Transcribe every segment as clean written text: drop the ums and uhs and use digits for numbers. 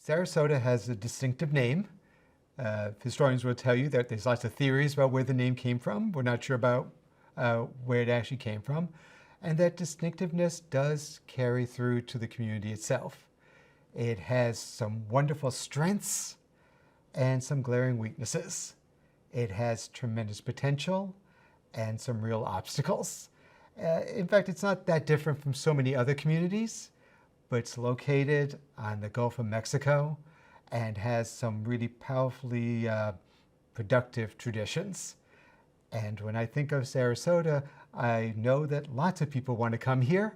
Sarasota has a distinctive name. Historians will tell you that there's lots of theories about where the name came from. We're not sure about where it actually came from. And that distinctiveness does carry through to the community itself. It has some wonderful strengths and some glaring weaknesses. It has tremendous potential and some real obstacles. In fact, it's not that different from so many other communities, but it's located on the Gulf of Mexico and has some really powerfully productive traditions. And when I think of Sarasota, I know that lots of people want to come here,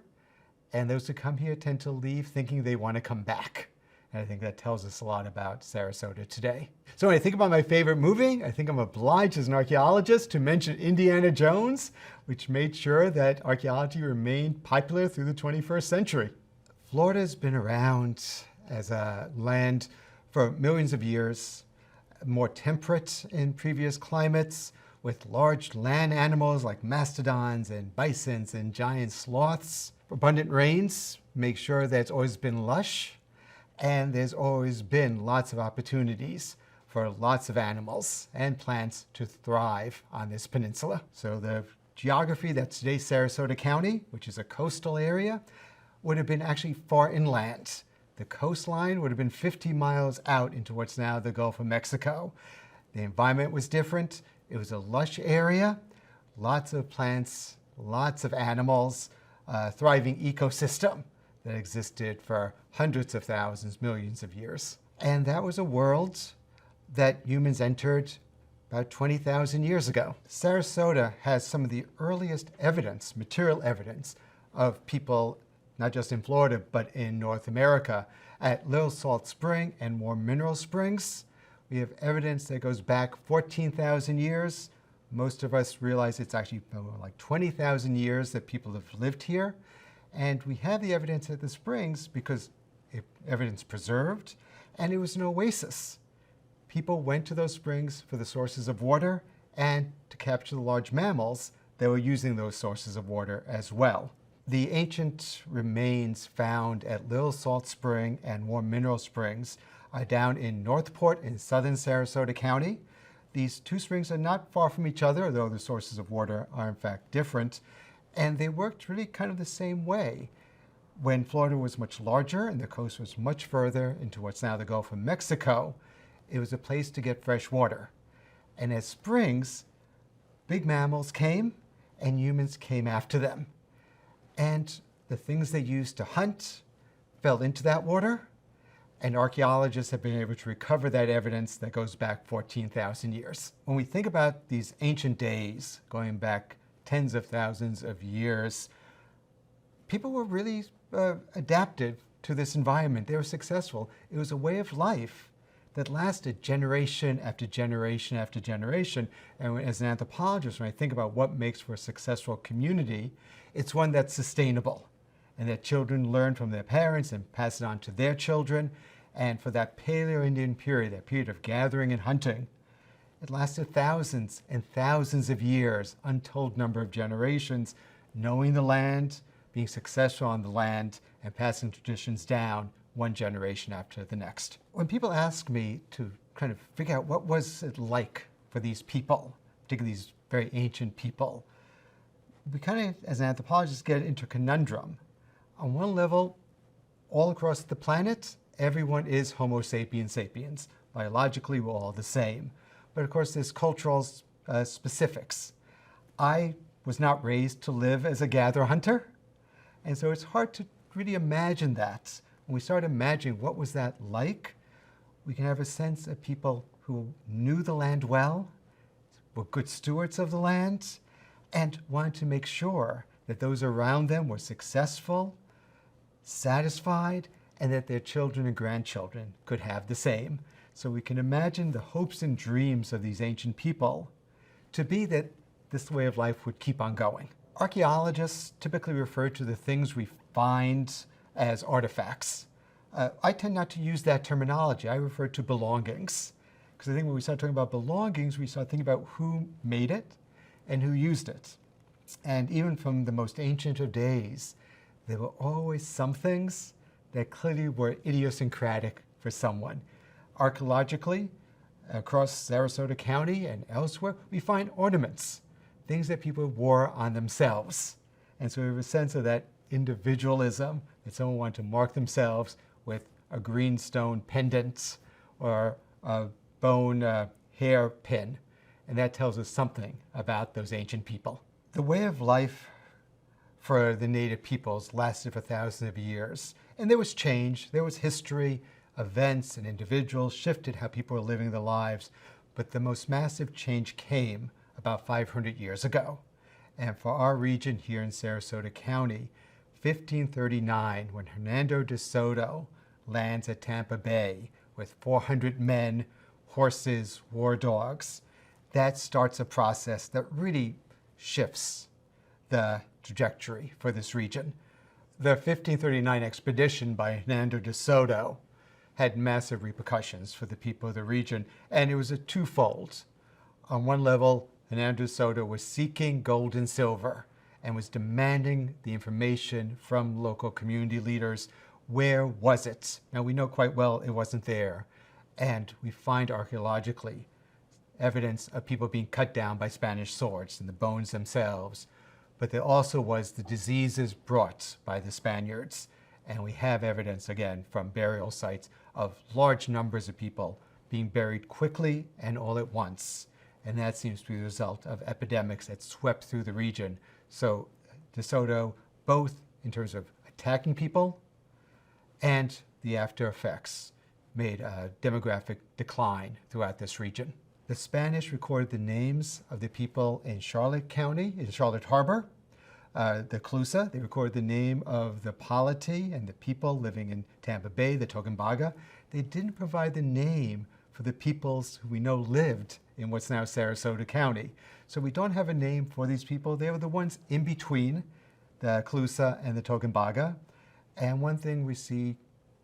and those who come here tend to leave thinking they want to come back. And I think that tells us a lot about Sarasota today. So when I think about my favorite movie, I think I'm obliged as an archaeologist to mention Indiana Jones, which made sure that archaeology remained popular through the 21st century. Florida's been around as a land for millions of years, more temperate in previous climates, with large land animals like mastodons and bisons and giant sloths. Abundant rains make sure that it's always been lush, and there's always been lots of opportunities for lots of animals and plants to thrive on this peninsula. So the geography that's today's Sarasota County, which is a coastal area, would have been actually far inland. The coastline would have been 50 miles out into what's now the Gulf of Mexico. The environment was different. It was a lush area, lots of plants, lots of animals, thriving ecosystem that existed for hundreds of thousands, millions of years. And that was a world that humans entered about 20,000 years ago. Sarasota has some of the earliest evidence, material evidence, of people not just in Florida, but in North America, at Little Salt Spring and Warm Mineral Springs. We have evidence that goes back 14,000 years. Most of us realize it's actually like 20,000 years that people have lived here. And we have the evidence at the springs because evidence preserved, and it was an oasis. People went to those springs for the sources of water and to capture the large mammals that were using those sources of water as well. The ancient remains found at Little Salt Spring and Warm Mineral Springs are down in Northport in southern Sarasota County. These two springs are not far from each other, though the sources of water are in fact different. And they worked really kind of the same way. When Florida was much larger and the coast was much further into what's now the Gulf of Mexico, it was a place to get fresh water. And as springs, big mammals came and humans came after them. And the things they used to hunt fell into that water, and archaeologists have been able to recover that evidence that goes back 14,000 years. When we think about these ancient days, going back tens of thousands of years, people were really adapted to this environment. They were successful. It was a way of life that lasted generation after generation after generation. And as an anthropologist, when I think about what makes for a successful community, it's one that's sustainable and that children learn from their parents and pass it on to their children. And for that Paleo-Indian period, that period of gathering and hunting, it lasted thousands and thousands of years, untold number of generations, knowing the land, being successful on the land, and passing traditions down one generation after the next. When people ask me to kind of figure out what was it like for these people, particularly these very ancient people, we kind of, as an anthropologist, get into a conundrum. On one level, all across the planet, everyone is Homo sapiens sapiens. Biologically, we're all the same. But of course, there's cultural specifics. I was not raised to live as a gatherer-hunter, and so it's hard to really imagine that. When we start imagining what was that like, we can have a sense of people who knew the land well, were good stewards of the land, and wanted to make sure that those around them were successful, satisfied, and that their children and grandchildren could have the same. So we can imagine the hopes and dreams of these ancient people to be that this way of life would keep on going. Archaeologists typically refer to the things we find as artifacts. I tend not to use that terminology. I refer to belongings. Because I think when we start talking about belongings, we start thinking about who made it and who used it. And even from the most ancient of days, there were always some things that clearly were idiosyncratic for someone. Archaeologically, across Sarasota County and elsewhere, we find ornaments, things that people wore on themselves. And so we have a sense of that individualism, that someone wanted to mark themselves with a green stone pendant or a bone hair pin. And that tells us something about those ancient people. The way of life for the native peoples lasted for thousands of years. And there was change, there was history, events and individuals shifted how people were living their lives. But the most massive change came about 500 years ago. And for our region here in Sarasota County, 1539, when Hernando de Soto lands at Tampa Bay with 400 men, horses, war dogs, that starts a process that really shifts the trajectory for this region. The 1539 expedition by Hernando de Soto had massive repercussions for the people of the region, and it was a twofold. On one level, Hernando de Soto was seeking gold and silver and was demanding the information from local community leaders. Where was it? Now, we know quite well it wasn't there, and we find archaeologically evidence of people being cut down by Spanish swords and the bones themselves. But there also was the diseases brought by the Spaniards. And we have evidence, again, from burial sites of large numbers of people being buried quickly and all at once. And that seems to be the result of epidemics that swept through the region. So De Soto, both in terms of attacking people and the after effects, made a demographic decline throughout this region. The Spanish recorded the names of the people in Charlotte County, in Charlotte Harbor, the Clusa. They recorded the name of the polity and the people living in Tampa Bay, the Togumbaga. They didn't provide the name for the peoples who we know lived in what's now Sarasota County. So we don't have a name for these people. They were the ones in between the Clusa and the Togumbaga. And one thing we see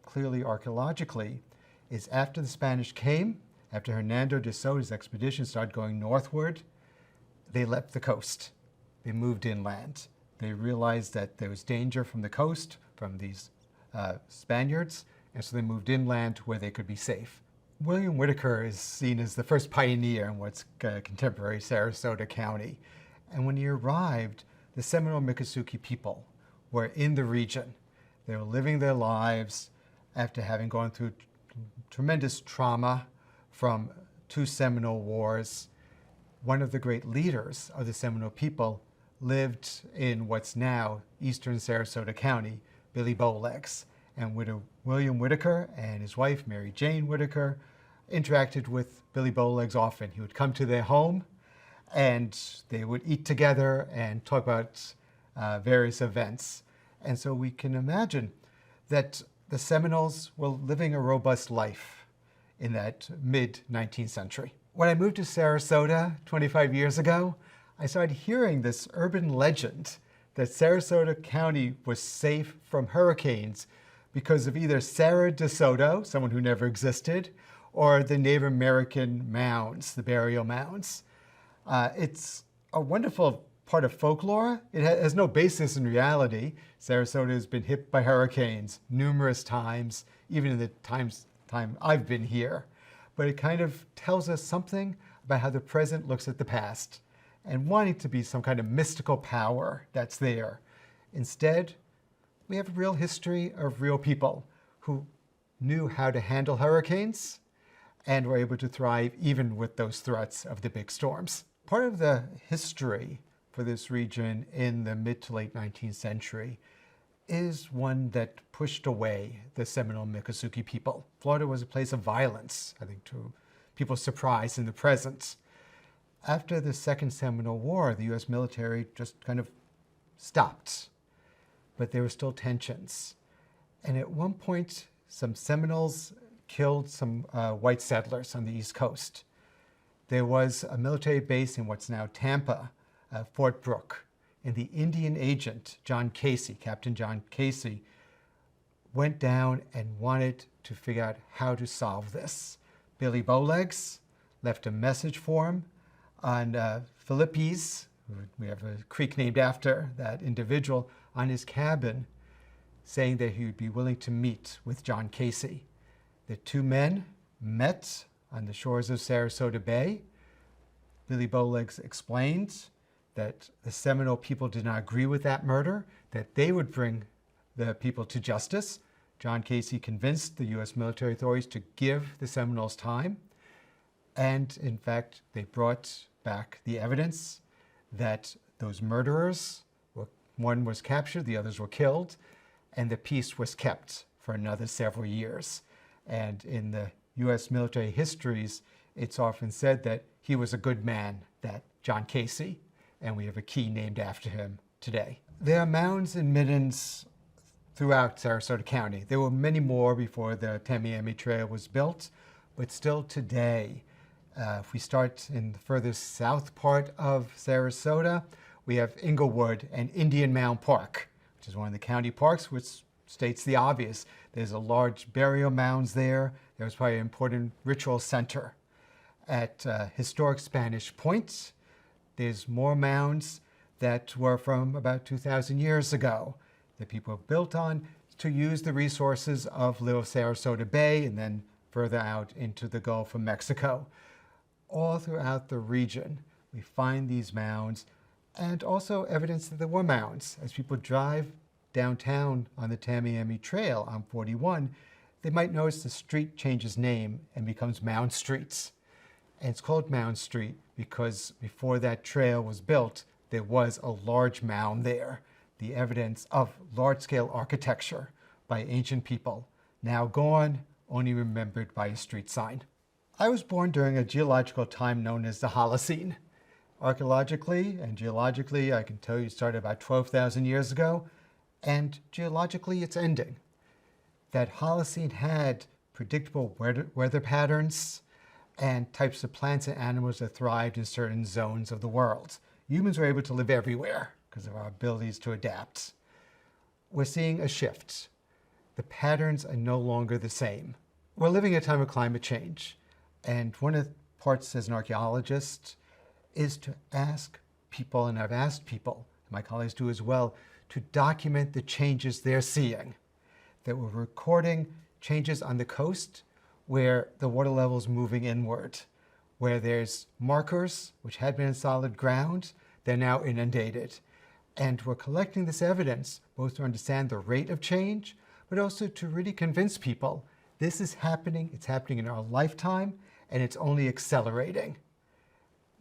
clearly archaeologically is after the Spanish came, after Hernando de Soto's expedition started going northward, they left the coast. They moved inland. They realized that there was danger from the coast, from these Spaniards, and so they moved inland where they could be safe. William Whitaker is seen as the first pioneer in what's contemporary Sarasota County. And when he arrived, the Seminole Miccosukee people were in the region. They were living their lives after having gone through tremendous trauma from two Seminole wars. One of the great leaders of the Seminole people lived in what's now eastern Sarasota County, Billy Bowlegs. And William Whitaker and his wife, Mary Jane Whitaker, interacted with Billy Bowlegs often. He would come to their home and they would eat together and talk about various events. And so we can imagine that the Seminoles were living a robust life in that mid-19th century. When I moved to Sarasota 25 years ago, I started hearing this urban legend that Sarasota County was safe from hurricanes because of either Sarah de Soto, someone who never existed, or the Native American mounds, the burial mounds. It's a wonderful part of folklore. It has no basis in reality. Sarasota has been hit by hurricanes numerous times, even in the time I've been here. But it kind of tells us something about how the present looks at the past and wanting to be some kind of mystical power that's there. Instead, we have a real history of real people who knew how to handle hurricanes and were able to thrive even with those threats of the big storms. Part of the history for this region in the mid to late 19th century is one that pushed away the Seminole Miccosukee people. Florida was a place of violence, I think, to people's surprise in the present. After the Second Seminole War, the U.S. military just kind of stopped, but there were still tensions. And at one point, some Seminoles killed some white settlers on the East Coast. There was a military base in what's now Tampa, Fort Brooke, and the Indian agent, John Casey, Captain John Casey, went down and wanted to figure out how to solve this. Billy Bowlegs left a message for him on Philippes, we have a creek named after that individual, on his cabin, saying that he would be willing to meet with John Casey. The two men met on the shores of Sarasota Bay. Billy Bowlegs explains that the Seminole people did not agree with that murder, that they would bring the people to justice. John Casey convinced the U.S. military authorities to give the Seminoles time. And in fact, they brought back the evidence that those murderers, one was captured, the others were killed, and the peace was kept for another several years. And in the U.S. military histories, it's often said that he was a good man, that John Casey, and we have a key named after him today. There are mounds and middens throughout Sarasota County. There were many more before the Tamiami Trail was built, but still today, if we start in the furthest south part of Sarasota, we have Inglewood and Indian Mound Park, which is one of the county parks, which states the obvious. There's a large burial mounds there. There's probably an important ritual center. At historic Spanish Point, there's more mounds that were from about 2,000 years ago that people have built on to use the resources of Little Sarasota Bay and then further out into the Gulf of Mexico. All throughout the region, we find these mounds and also evidence that there were mounds. As people drive downtown on the Tamiami Trail on 41, they might notice the street changes name and becomes Mound Streets. And it's called Mound Street because before that trail was built, there was a large mound there, the evidence of large-scale architecture by ancient people, now gone, only remembered by a street sign. I was born during a geological time known as the Holocene. Archaeologically and geologically, I can tell you it started about 12,000 years ago, and geologically it's ending. That Holocene had predictable weather patterns and types of plants and animals that thrived in certain zones of the world. Humans were able to live everywhere because of our abilities to adapt. We're seeing a shift. The patterns are no longer the same. We're living in a time of climate change, and one of the parts as an archaeologist is to ask people, and I've asked people, my colleagues do as well, to document the changes they're seeing. That we're recording changes on the coast where the water level is moving inward, where there's markers which had been in solid ground, they're now inundated. And we're collecting this evidence both to understand the rate of change, but also to really convince people this is happening, it's happening in our lifetime, and it's only accelerating.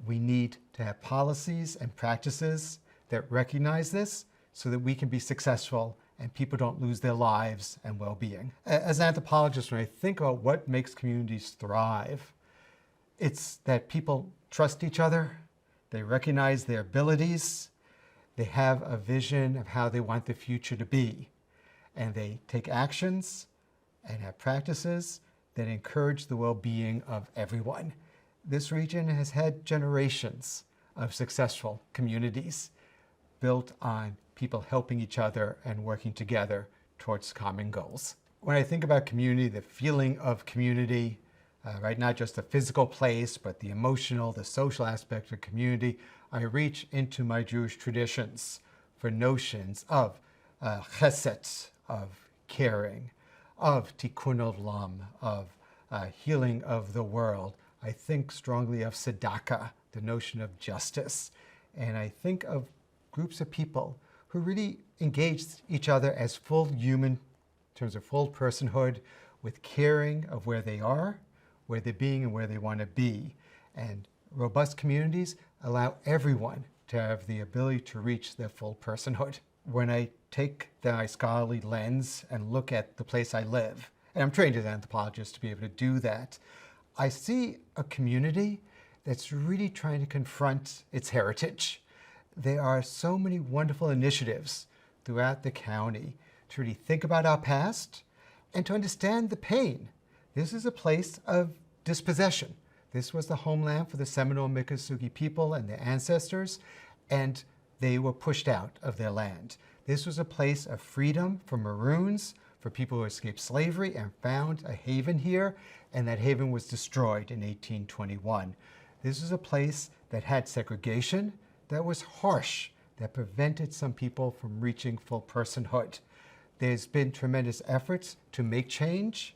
We need to have policies and practices that recognize this so that we can be successful and people don't lose their lives and well-being. As an anthropologist, when I think about what makes communities thrive, it's that people trust each other, they recognize their abilities, they have a vision of how they want the future to be, and they take actions and have practices that encourage the well-being of everyone. This region has had generations of successful communities built on people helping each other and working together towards common goals. When I think about community, the feeling of community, right, not just a physical place, but the emotional, the social aspect of community, I reach into my Jewish traditions for notions of chesed, of caring, of tikkun olam, of healing of the world. I think strongly of tzedakah, the notion of justice, and I think of groups of people who really engage each other as full human, in terms of full personhood, with caring of where they are, where they're being, and where they want to be. And robust communities allow everyone to have the ability to reach their full personhood. When I take my scholarly lens and look at the place I live, and I'm trained as an anthropologist to be able to do that, I see a community that's really trying to confront its heritage. There are so many wonderful initiatives throughout the county to really think about our past and to understand the pain. This is a place of dispossession. This was the homeland for the Seminole Miccosukee people and their ancestors, and they were pushed out of their land. This was a place of freedom for Maroons, for people who escaped slavery and found a haven here, and that haven was destroyed in 1821. This was a place that had segregation, that was harsh, that prevented some people from reaching full personhood. There's been tremendous efforts to make change,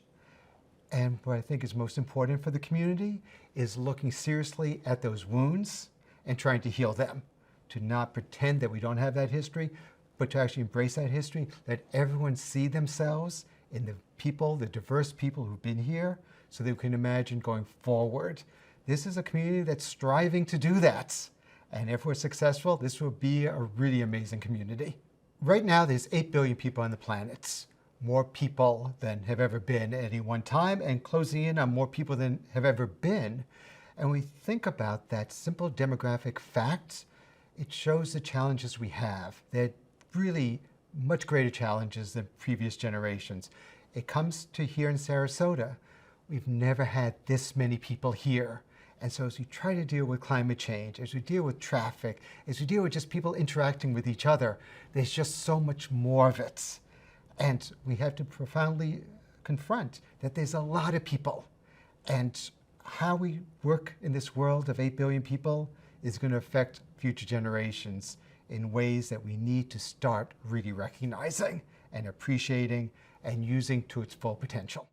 And what I think is most important for the community is looking seriously at those wounds and trying to heal them, to not pretend that we don't have that history, but to actually embrace that history, let everyone see themselves in the people, the diverse people who've been here, so they can imagine going forward. This is a community that's striving to do that. And if we're successful, this will be a really amazing community. Right now, there's 8 billion people on the planet. More people than have ever been at any one time, and closing in on more people than have ever been. And we think about that simple demographic fact, it shows the challenges we have. They're really much greater challenges than previous generations. It comes to here in Sarasota. We've never had this many people here. And so as we try to deal with climate change, as we deal with traffic, as we deal with just people interacting with each other, there's just so much more of it. And we have to profoundly confront that there's a lot of people. And how we work in this world of 8 billion people is going to affect future generations in ways that we need to start really recognizing and appreciating and using to its full potential.